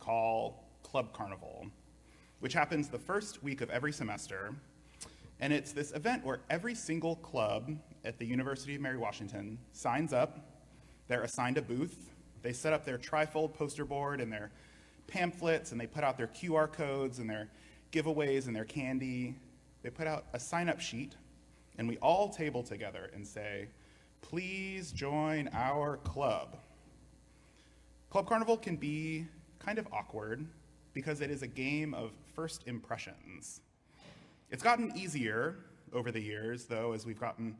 call Club Carnival, which happens the first week of every semester. And it's this event where every single club at the University of Mary Washington signs up. They're assigned a booth. They set up their trifold poster board and their pamphlets, and they put out their QR codes and their giveaways and their candy. They put out a sign-up sheet, and we all table together and say, "Please join our club." Club Carnival can be kind of awkward because it is a game of first impressions. It's gotten easier over the years, though, as we've gotten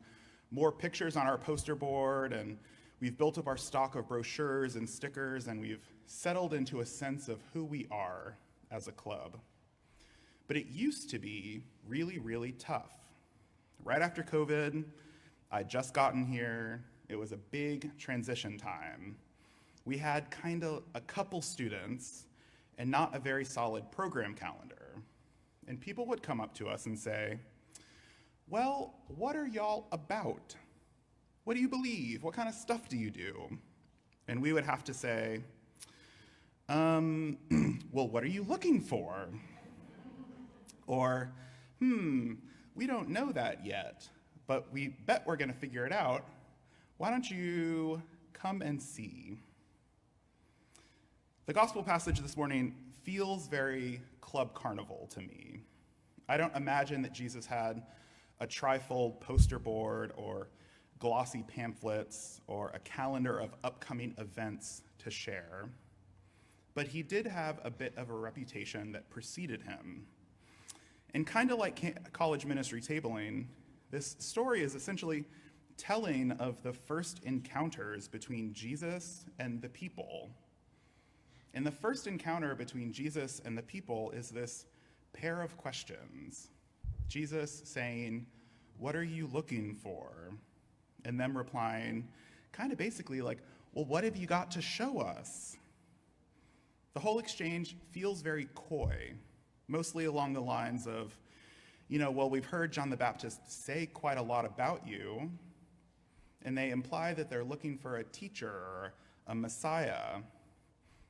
more pictures on our poster board, and we've built up our stock of brochures and stickers, and we've settled into a sense of who we are as a club. But it used to be really, really tough. Right after COVID, I'd just gotten here. It was a big transition time. We had kind of a couple students and not a very solid program calendar. And people would come up to us and say, "Well, what are y'all about? What do you believe? What kind of stuff do you do?" And we would have to say, "Well, what are you looking for?" Or, "We don't know that yet, but we bet we're gonna figure it out. Why don't you come and see?" The gospel passage this morning feels very Club Carnival to me. I don't imagine that Jesus had a trifold poster board or glossy pamphlets or a calendar of upcoming events to share, but he did have a bit of a reputation that preceded him. And kind of like college ministry tabling, this story is essentially telling of the first encounters between Jesus and the people. And the first encounter between Jesus and the people is this pair of questions. Jesus saying, "What are you looking for?" And them replying, kind of basically like, "Well, what have you got to show us?" The whole exchange feels very coy, mostly along the lines of, "Well, we've heard John the Baptist say quite a lot about you," and they imply that they're looking for a teacher or a Messiah.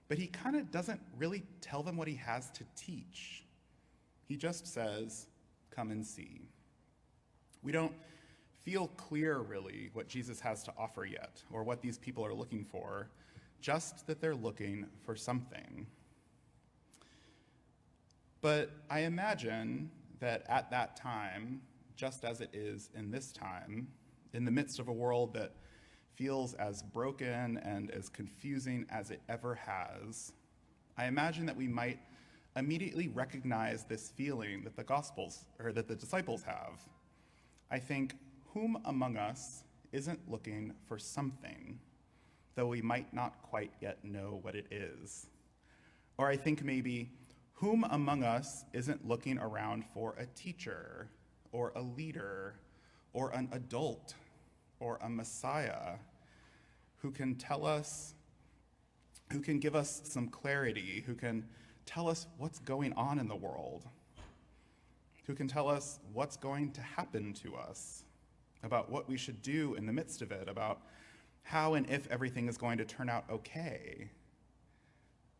But he kind of doesn't really tell them what he has to teach. He just says, "Come and see." We don't feel clear, really, what Jesus has to offer yet, or what these people are looking for, just that they're looking for something. But I imagine that at that time, just as it is in this time, in the midst of a world that feels as broken and as confusing as it ever has, I imagine that we might immediately recognize this feeling that the disciples have. I think, whom among us isn't looking for something, though we might not quite yet know what it is? Or I think maybe, whom among us isn't looking around for a teacher, or a leader, or an adult, or a Messiah who can tell us, who can give us some clarity, who can tell us what's going on in the world, who can tell us what's going to happen to us, about what we should do in the midst of it, about how and if everything is going to turn out okay.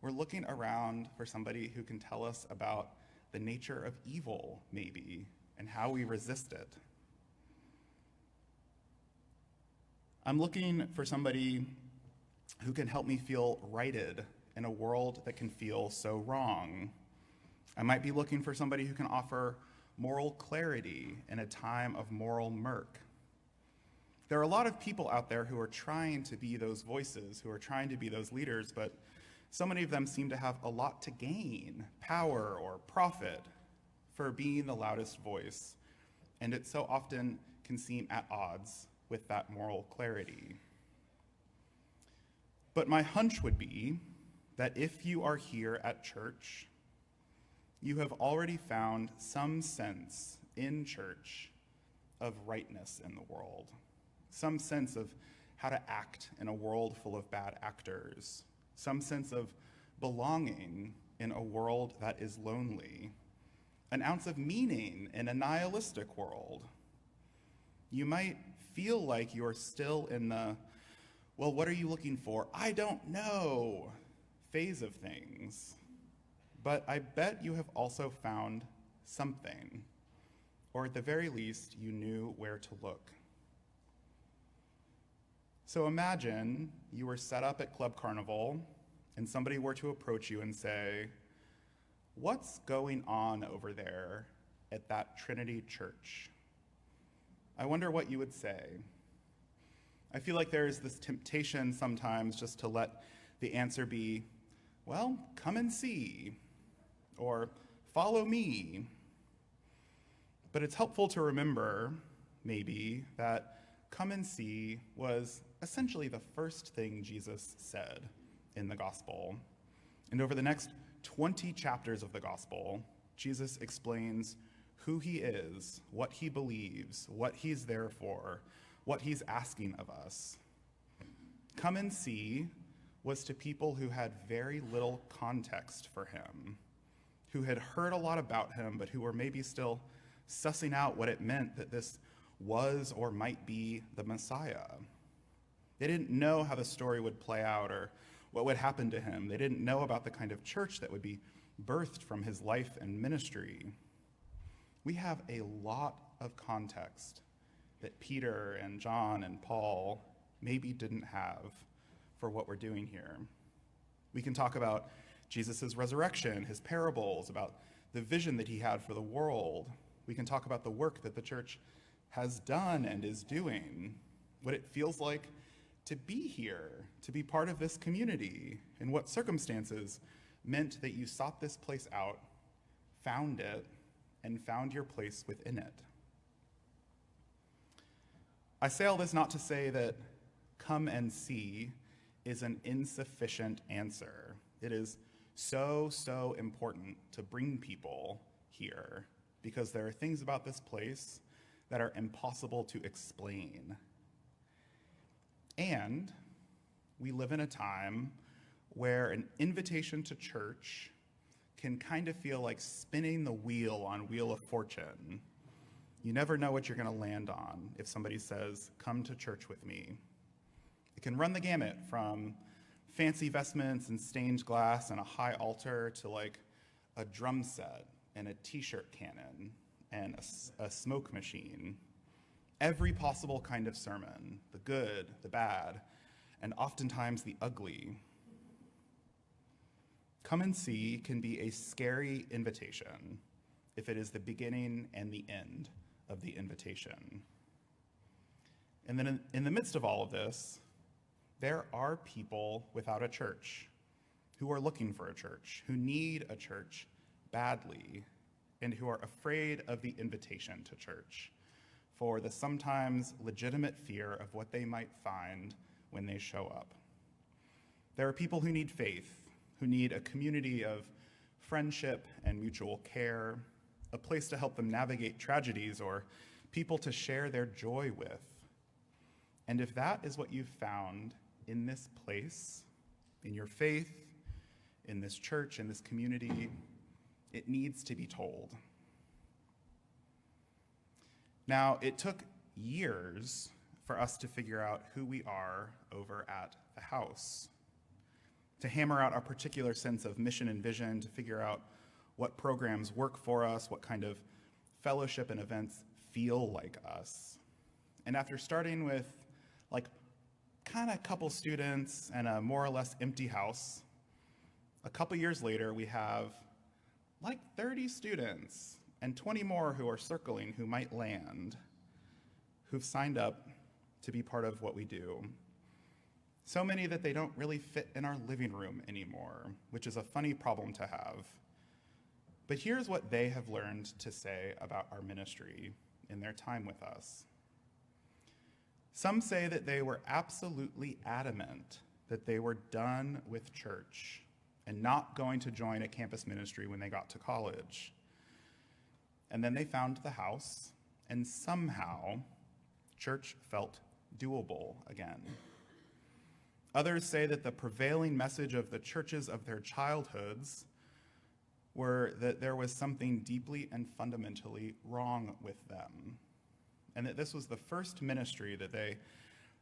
We're looking around for somebody who can tell us about the nature of evil, maybe, and how we resist it. I'm looking for somebody who can help me feel righted in a world that can feel so wrong. I might be looking for somebody who can offer moral clarity in a time of moral murk. There are a lot of people out there who are trying to be those voices, who are trying to be those leaders, but so many of them seem to have a lot to gain, power or profit, for being the loudest voice, and it so often can seem at odds with that moral clarity. But my hunch would be that if you are here at church, you have already found some sense in church of rightness in the world, some sense of how to act in a world full of bad actors, some sense of belonging in a world that is lonely, an ounce of meaning in a nihilistic world. You might feel like you're still in the, "Well, what are you looking for? I don't know," phase of things. but I bet you have also found something, or at the very least, you knew where to look. So imagine you were set up at Club Carnival and somebody were to approach you and say, "What's going on over there at that Trinity church?" I wonder what you would say. I feel like there is this temptation sometimes just to let the answer be, "Well, come and see," or "Follow me." But it's helpful to remember, maybe, that "come and see" was essentially the first thing Jesus said in the gospel. And over the next 20 chapters of the gospel, Jesus explains who he is, what he believes, what he's there for, what he's asking of us. Come and see was to people who had very little context for him, who had heard a lot about him, but who were maybe still sussing out what it meant that this was or might be the Messiah. They didn't know how the story would play out or what would happen to him. They didn't know about the kind of church that would be birthed from his life and ministry. We have a lot of context that Peter and John and Paul maybe didn't have for what we're doing here. We can talk about Jesus' resurrection, his parables, about the vision that he had for the world. We can talk about the work that the church has done and is doing, what it feels like to be here, to be part of this community, and what circumstances meant that you sought this place out, found it, and found your place within it. I say all this not to say that "come and see" is an insufficient answer. It is so important to bring people here because there are things about this place that are impossible to explain. And we live in a time where an invitation to church can kind of feel like spinning the wheel on Wheel of Fortune. You never know what you're going to land on if somebody says, "Come to church with me." It can run the gamut from fancy vestments and stained glass and a high altar to like a drum set and a t-shirt cannon and a smoke machine. Every possible kind of sermon, the good, the bad, and oftentimes the ugly. Come and see can be a scary invitation if it is the beginning and the end of the invitation. And then in the midst of all of this, there are people without a church who are looking for a church, who need a church badly, and who are afraid of the invitation to church for the sometimes legitimate fear of what they might find when they show up. There are people who need faith, who need a community of friendship and mutual care, a place to help them navigate tragedies or people to share their joy with. And if that is what you've found in this place, in your faith, in this church, in this community, it needs to be told. Now, it took years for us to figure out who we are over at the house, to hammer out our particular sense of mission and vision, to figure out what programs work for us, what kind of fellowship and events feel like us. And after starting with like kind of a couple students and a more or less empty house, a couple years later we have like 30 students and 20 more who are circling who might land, who've signed up to be part of what we do. So many that they don't really fit in our living room anymore, which is a funny problem to have. But here's what they have learned to say about our ministry in their time with us. Some say that they were absolutely adamant that they were done with church and not going to join a campus ministry when they got to college. And then they found the house, and somehow church felt doable again. Others say that the prevailing message of the churches of their childhoods were that there was something deeply and fundamentally wrong with them, and that this was the first ministry that they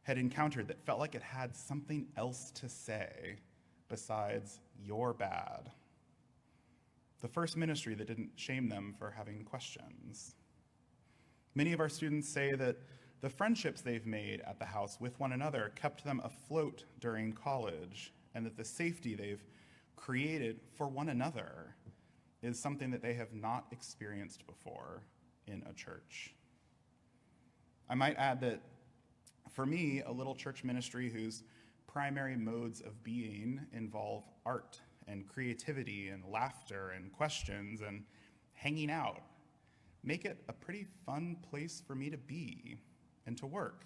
had encountered that felt like it had something else to say besides "you're bad." the first ministry that didn't shame them for having questions. Many of our students say that the friendships they've made at the house with one another kept them afloat during college, and that the safety they've created for one another is something that they have not experienced before in a church. I might add that for me, a little church ministry whose primary modes of being involve art and creativity and laughter and questions and hanging out make it a pretty fun place for me to be and to work,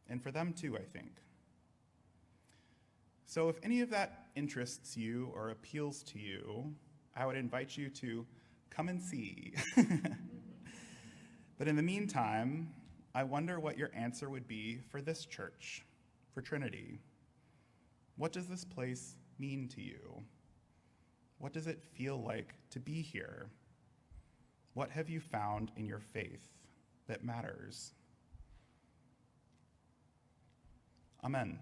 and for them too, I think. So if any of that interests you or appeals to you, I would invite you to come and see. But in the meantime, I wonder what your answer would be for this church, for Trinity. What does this place mean to you? What does it feel like to be here? What have you found in your faith that matters? Amen.